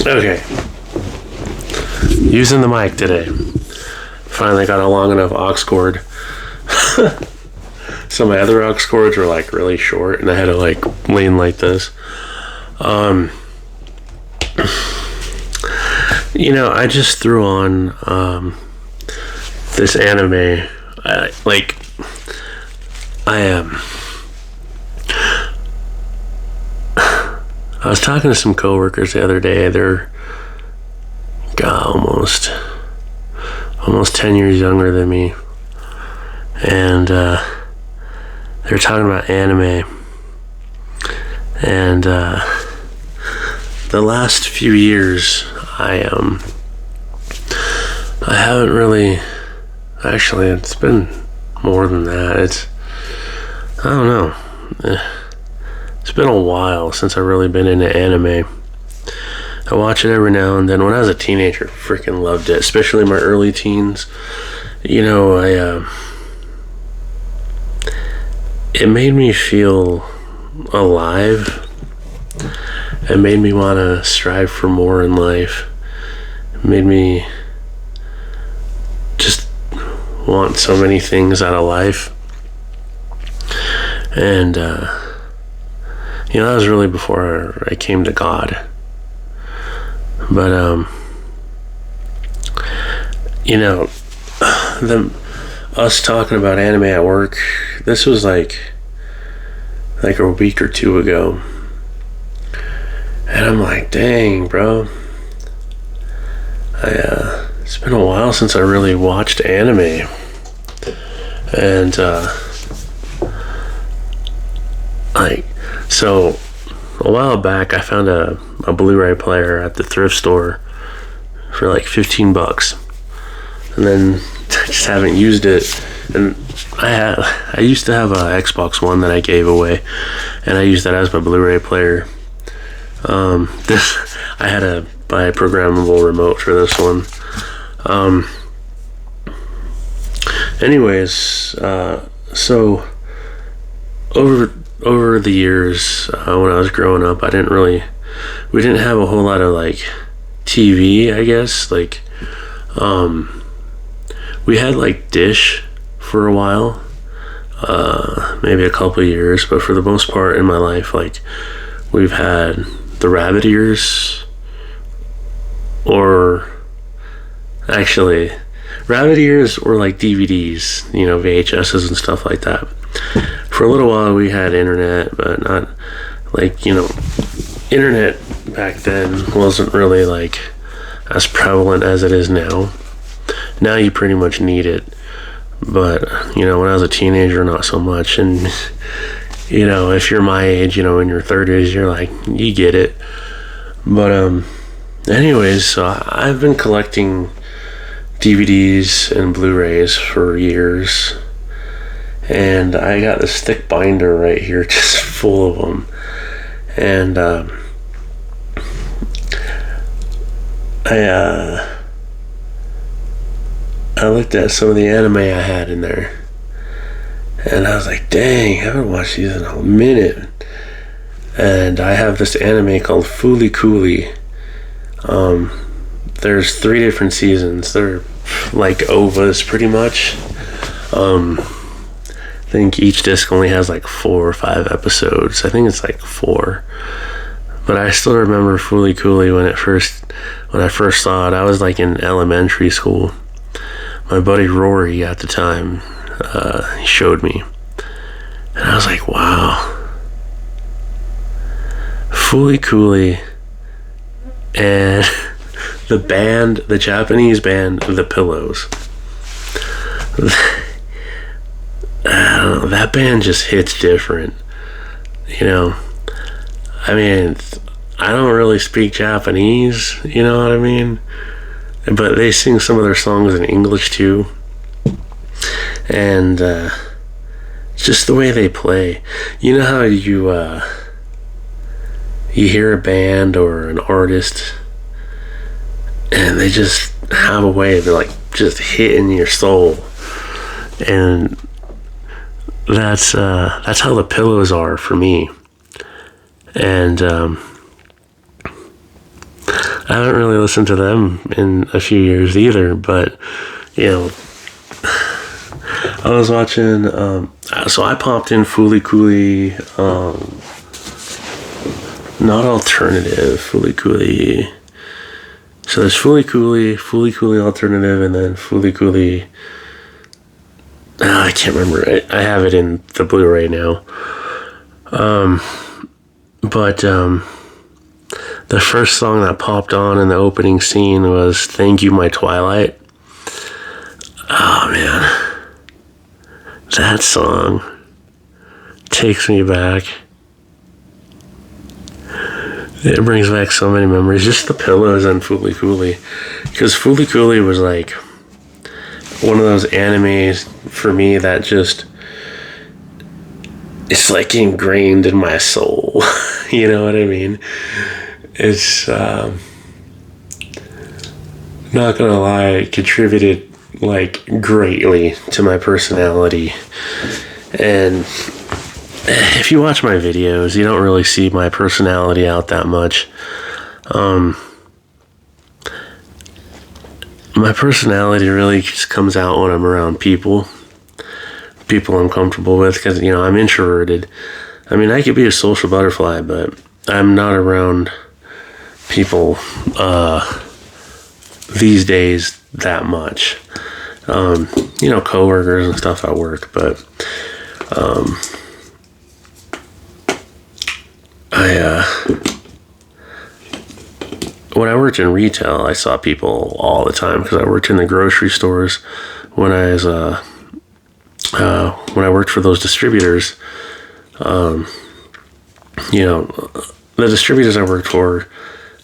Okay. Using the mic today. Finally got a long enough aux cord. So my other aux cords were like really short and I had to like lean like this. I just threw on this anime. I was talking to some coworkers the other day. They're almost 10 years younger than me, and they're talking about anime. And the last few years, I haven't really. Actually, it's been more than that. I don't know. It's been a while since I've really been into anime. I watch it every now and then. When I was a teenager, I freaking loved it, especially my early teens. It made me feel alive. It made me want to strive for more in life. It made me just want so many things out of life. And that was really before I came to God. But us talking about anime at work, this was like a week or two ago, and I'm like, dang, bro, it's been a while since I really watched anime. And so a while back I found a Blu-ray player at the thrift store for like $15, and then I just haven't used it. And I used to have a Xbox One that I gave away, and I used that as my Blu-ray player. I had to buy a programmable remote for this one. So over the years, when I was growing up, we didn't have a whole lot of like TV, I guess. Like, we had like Dish for a while, maybe a couple of years, but for the most part in my life, like, we've had the Rabbit Ears, or actually, Rabbit Ears were like DVDs, VHSs and stuff like that. For a little while we had internet, but not like, internet back then wasn't really like as prevalent as it is now. Now you pretty much need it, but when I was a teenager, not so much. And if you're my age, in your 30s, you're like, you get it. But anyways, so I've been collecting DVDs and Blu-rays for years, and I got this thick binder right here just full of them. And I looked at some of the anime I had in there, and I was like, dang, I haven't watched these in a minute. And I have this anime called Fooly Cooly. There's 3 different seasons. They're like OVAs pretty much. I think each disc only has like 4 or 5 episodes. I think it's like 4. But I still remember Fooly Cooly when I first saw it. I was like in elementary school. My buddy Rory at the time, he showed me, and I was like, wow. Fooly Cooly and the Japanese band, The Pillows. I don't know, that band just hits different. I mean, I don't really speak Japanese, you know what I mean? But they sing some of their songs in English too. And just the way they play. You know how you hear a band or an artist and they just have a way of like just hitting your soul. And that's how The Pillows are for me. And I haven't really listened to them in a few years either, but, you know, I was watching, so I popped in Fooly Cooly, not alternative, Fooly Cooly. So there's Fooly Cooly alternative, and then Fooly Cooly, I can't remember. I have it in the Blu-ray now. But the first song that popped on in the opening scene was Thank You, My Twilight. Oh, man. That song takes me back. It brings back so many memories. Just the pillows on Fooly Cooly. Because Fooly Cooly was like one of those animes for me that just, it's like ingrained in my soul. You know what I mean? It's, not gonna lie, it contributed like greatly to my personality. And if you watch my videos, you don't really see my personality out that much. My personality really just comes out when I'm around people I'm comfortable with, because, you know, I'm introverted. I mean, I could be a social butterfly, but I'm not around people these days that much. You know, coworkers and stuff at work, but when I worked in retail, I saw people all the time, because I worked in the grocery stores when I was when I worked for those distributors. You know, the distributors I worked for,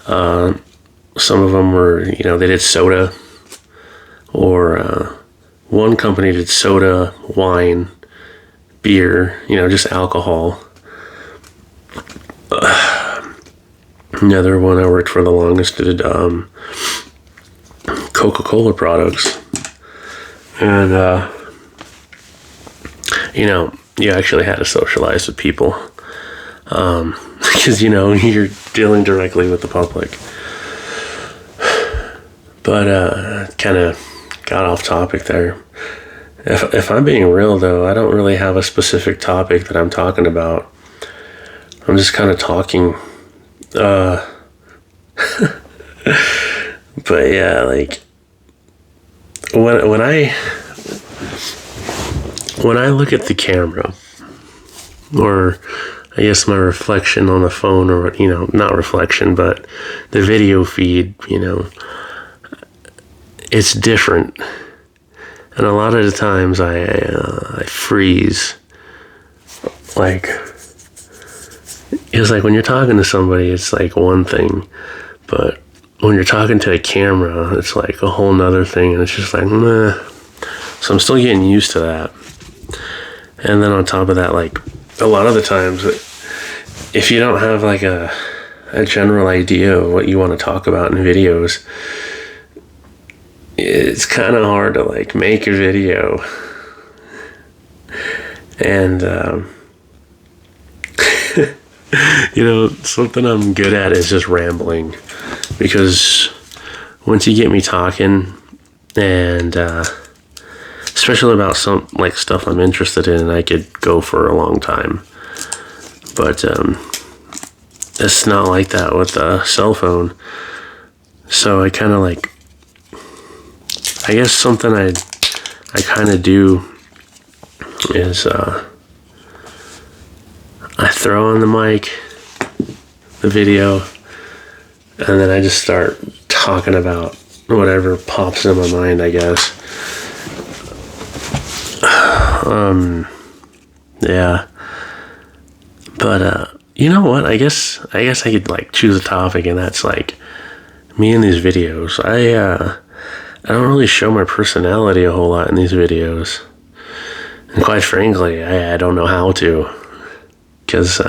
some of them were, you know, they did soda, or one company did soda, wine, beer, you know, just alcohol. Another one I worked for the longest did Coca-Cola products. And, you know, you actually had to socialize with people. Because, you know, you're dealing directly with the public. But, kind of got off topic there. If I'm being real, though, I don't really have a specific topic that I'm talking about. I'm just kind of talking. But yeah, like when I look at the camera, or I guess my reflection on the phone, or, you know, not reflection, but the video feed, you know, it's different. And a lot of the times I freeze. Like, it's like when you're talking to somebody, it's like one thing, but when you're talking to a camera, it's like a whole nother thing, and it's just like, meh. So I'm still getting used to that. And then on top of that, like, a lot of the times, if you don't have like a general idea of what you want to talk about in videos, it's kind of hard to like make a video. And you know, something I'm good at is just rambling, because once you get me talking, and especially about some like stuff I'm interested in, I could go for a long time. But it's not like that with a cell phone. So I kind of like, I guess something I kind of do is I throw on the mic, the video, and then I just start talking about whatever pops in my mind, I guess. Yeah. But you know what? I guess I could like choose a topic, and that's like me in these videos. I don't really show my personality a whole lot in these videos. And quite frankly, I don't know how to, because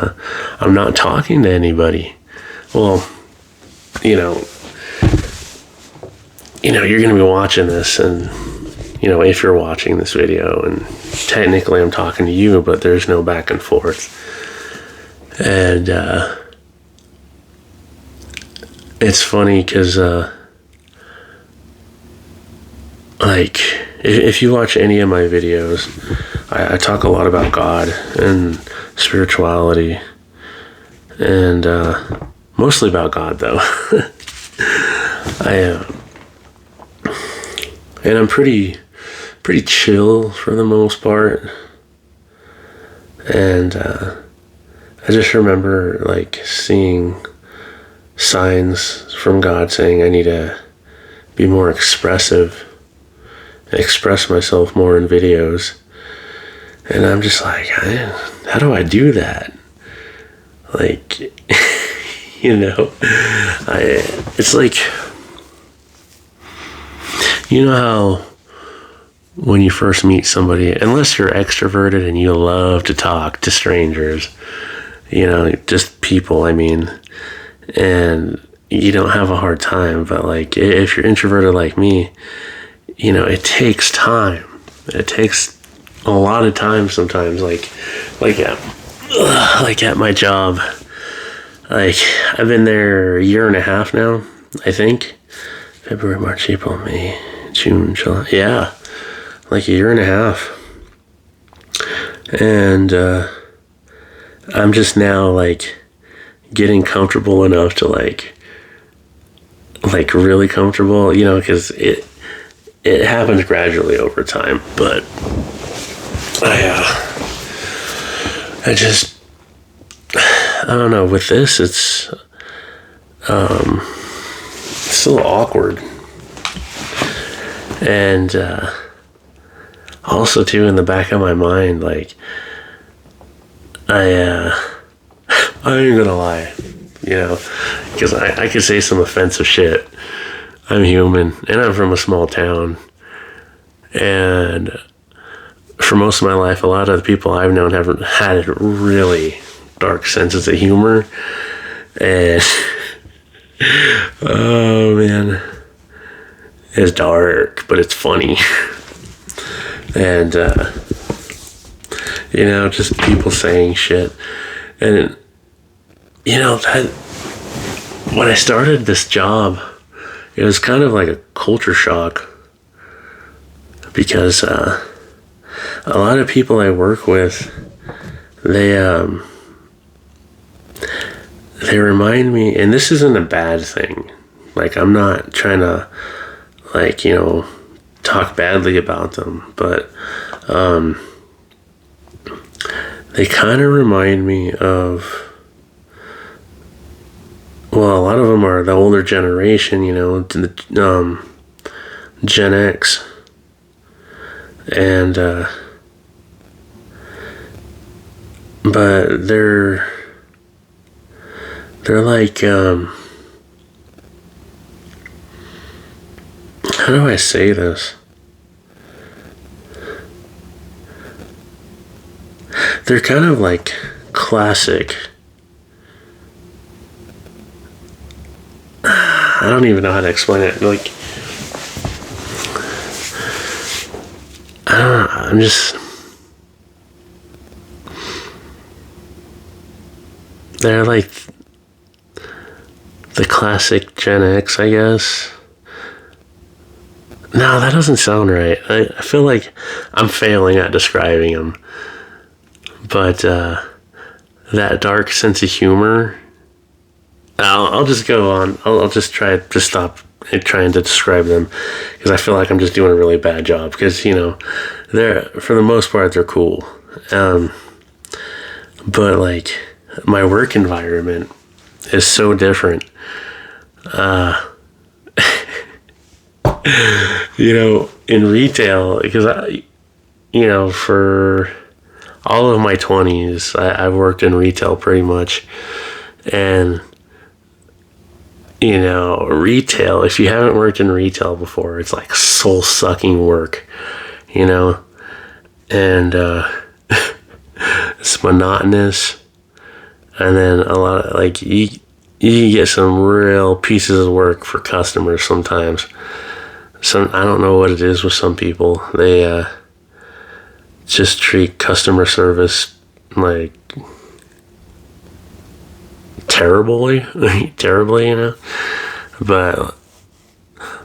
I'm not talking to anybody. Well, you know, you're going to be watching this, and, you know, if you're watching this video, and technically I'm talking to you, but there's no back and forth. And it's funny because, like, if you watch any of my videos, I talk a lot about God and spirituality, and mostly about God, though. And I'm pretty chill for the most part, and I just remember like seeing signs from God saying I need to be more expressive, express myself more in videos, and I'm just like, how do I do that? Like, it's like, you know how when you first meet somebody, unless you're extroverted and you love to talk to strangers, just people, I mean, and you don't have a hard time, but like if you're introverted like me, it takes time. It takes a lot of time sometimes, like at my job. Like, I've been there a year and a half now, I think. February, March, April, May, June, July. Yeah, like a year and a half. And I'm just now like getting comfortable enough to like really comfortable, because it happens gradually over time. But I don't know, with this it's still awkward. And also too, in the back of my mind, like I ain't gonna lie, because I could say some offensive shit. I'm human, and I'm from a small town, and for most of my life, a lot of the people I've known haven't had really dark senses of humor, and oh man, it's dark, but it's funny. And just people saying shit. And that when I started this job, it was kind of like a culture shock, because a lot of people I work with, they remind me, and this isn't a bad thing, like I'm not trying to talk badly about them, but they kind of remind me of, well, a lot of them are the older generation, Gen X, and but they're like, how do I say this? They're kind of like classic. I don't even know how to explain it. Like, I don't know, I'm just, they're like the classic Gen X, I guess. No, that doesn't sound right. I feel like I'm failing at describing them. But that dark sense of humor, I'll just go on. I'll just try to stop trying to describe them, because I feel like I'm just doing a really bad job. Because they're, for the most part, they're cool. But like, my work environment is so different. In retail, because for all of my 20s, I've worked in retail pretty much. And retail, if you haven't worked in retail before, it's like soul-sucking work, and it's monotonous. And then a lot of, like, you get some real pieces of work for customers sometimes. I don't know what it is with some people. They just treat customer service like terribly, But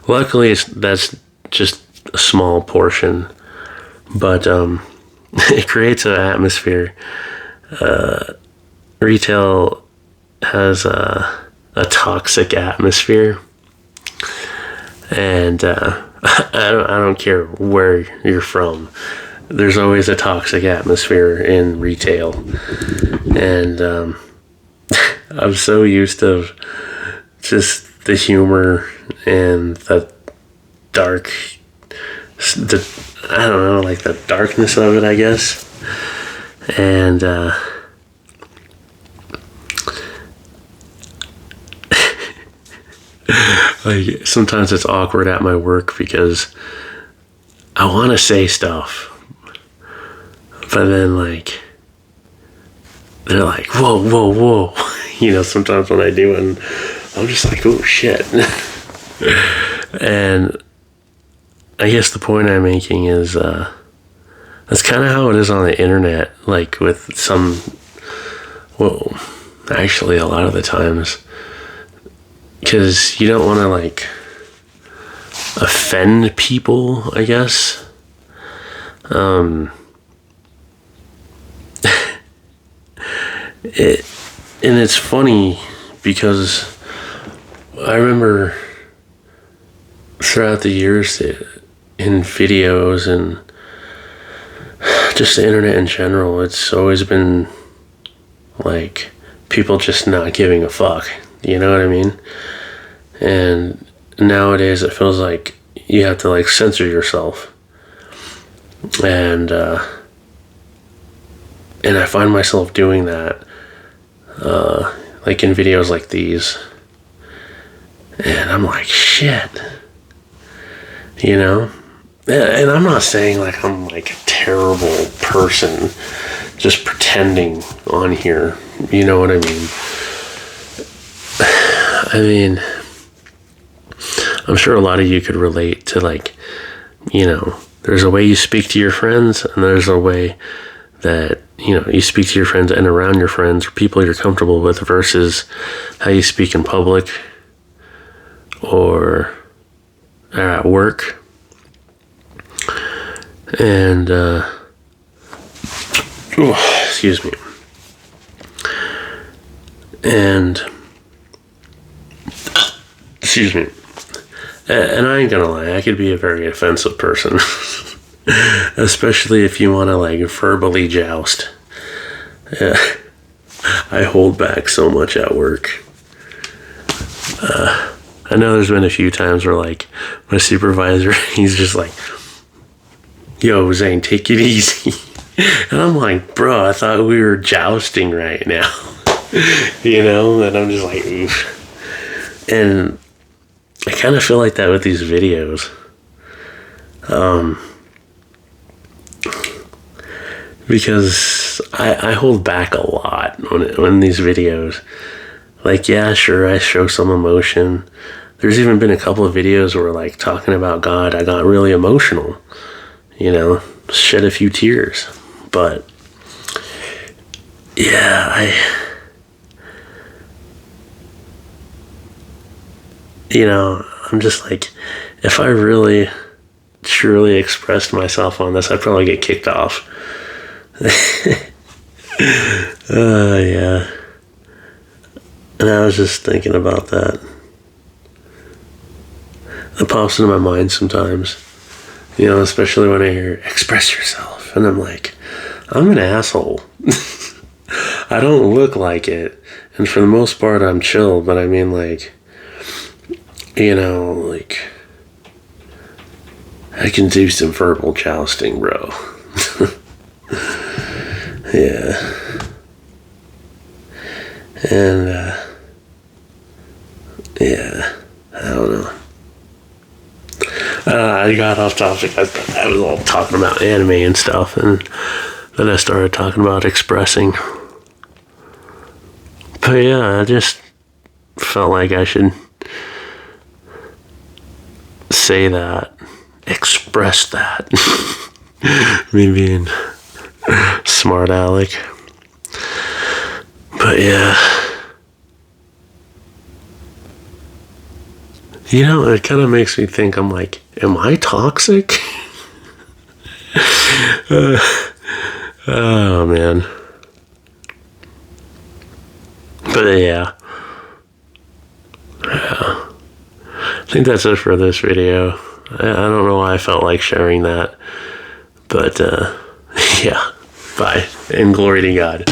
luckily, that's just a small portion. But it creates an atmosphere. Retail has a toxic atmosphere, and I don't care where you're from. There's always a toxic atmosphere in retail, and I'm so used to just the humor and the dark, I don't know, like the darkness of it, I guess. And like sometimes it's awkward at my work because I want to say stuff, but then like they're like, whoa, whoa, whoa. Sometimes when I do, and I'm just like, oh shit. And I guess the point I'm making is that's kind of how it is on the internet, like with actually a lot of the times, because you don't want to like offend people, I guess. And it's funny because I remember throughout the years in videos and just the internet in general, it's always been like people just not giving a fuck. You know what I mean? And nowadays it feels like you have to like censor yourself. And I find myself doing that, like in videos like these. And I'm like, shit. And I'm not saying like I'm like a terrible person just pretending on here. You know what I mean? I mean, I'm sure a lot of you could relate to like, there's a way you speak to your friends, and there's a way that, you speak to your friends and around your friends or people you're comfortable with versus how you speak in public or at work. And, excuse me. And, excuse me. And I ain't gonna lie, I could be a very offensive person. Especially if you want to like verbally joust. Yeah. I hold back so much at work. I know there's been a few times where like my supervisor, he's just like, yo, Zane, take it easy. And I'm like, bro, I thought we were jousting right now. And I'm just like, oof. And I kind of feel like that with these videos. Because I hold back a lot when these videos. Like, yeah, sure, I show some emotion. There's even been a couple of videos where, like, talking about God, I got really emotional. Shed a few tears. But, yeah, I'm just like, if I really, truly expressed myself on this, I'd probably get kicked off. Yeah. And I was just thinking about that. It pops into my mind sometimes. Especially when I hear express yourself. And I'm like, I'm an asshole. I don't look like it. And for the most part, I'm chill. But I mean, like, like, I can do some verbal jousting, bro. Yeah. And, yeah, I don't know. I got off topic. I was all talking about anime and stuff, and then I started talking about expressing. But yeah, I just felt like I should say that, express that. Me being smart aleck. But yeah. You know, it kind of makes me think, I'm like, am I toxic? Oh, man. But yeah. I think that's it for this video. I don't know why I felt like sharing that. But, yeah. Bye. And glory to God.